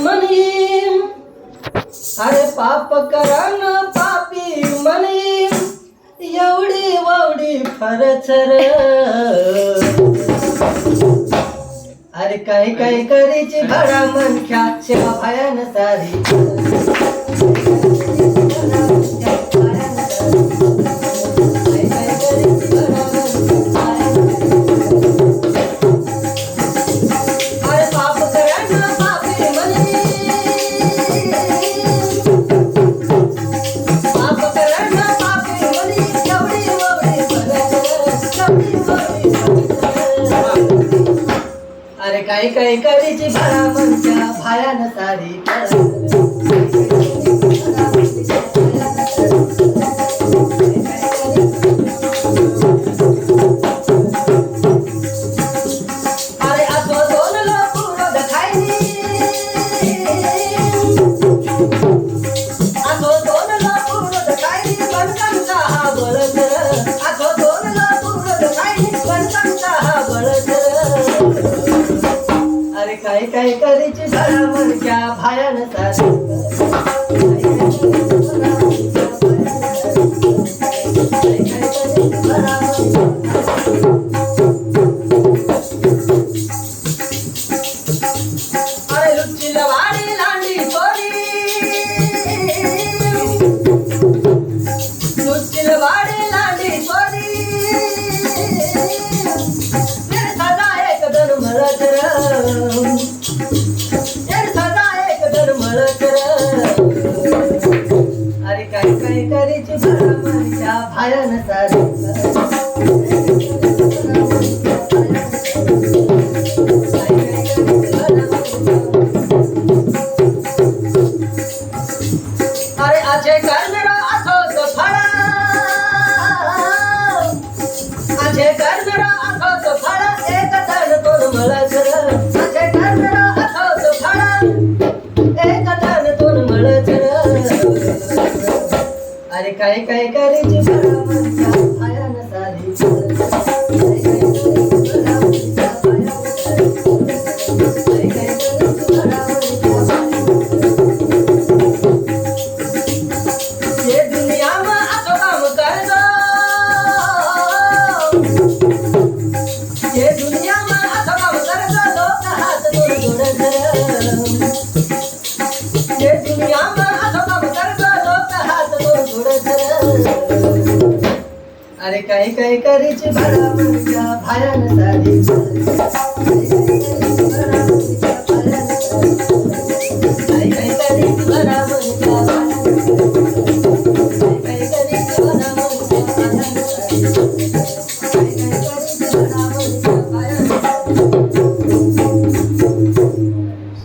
म्हणी अरे पाप करान पापी म्हणी एवढी वावडी फरचर अरे काही काही करीची भरा मनख्या सेवा भयान सारी अरे काही काही करीची भरा मनच्या भायान सारी अरे असो दोन लोक रोज खायनी असो दोन लोक रोज खायनी पण त्यांचा हा बळकर असो दोन लोक रोज खायनी पण त्यांचा हा बळकर अरे काही काही करीची भरा मनच्या भायान सारी अरे लुच्ची लवाडी लांडी सोरी लुच्ची लवाडी लांडी सोरी मेरे सदा एक दर मळकर अरे काही काही करीची भरा मनच्या भायान सारी अरे आचे कर्मरा असोच फळा आचे कर्मरा असोच फळा एक तन तोर मळकर आचे कर्मरा असोच फळा एक तन तोर मळकर अरे काही काही करीची भरा मनच्या भायान सारी ये दुनिया में असो काम कर दो ये दुनिया में असो काम कर दो लोक हात तोड़ जोड़ कर ये दुनिया में असो काम कर दो लोक हात तोड़ जोड़ कर अरे काही काही करीची भरा मनच्या भायान सारी काही काही करीची भरा मनच्या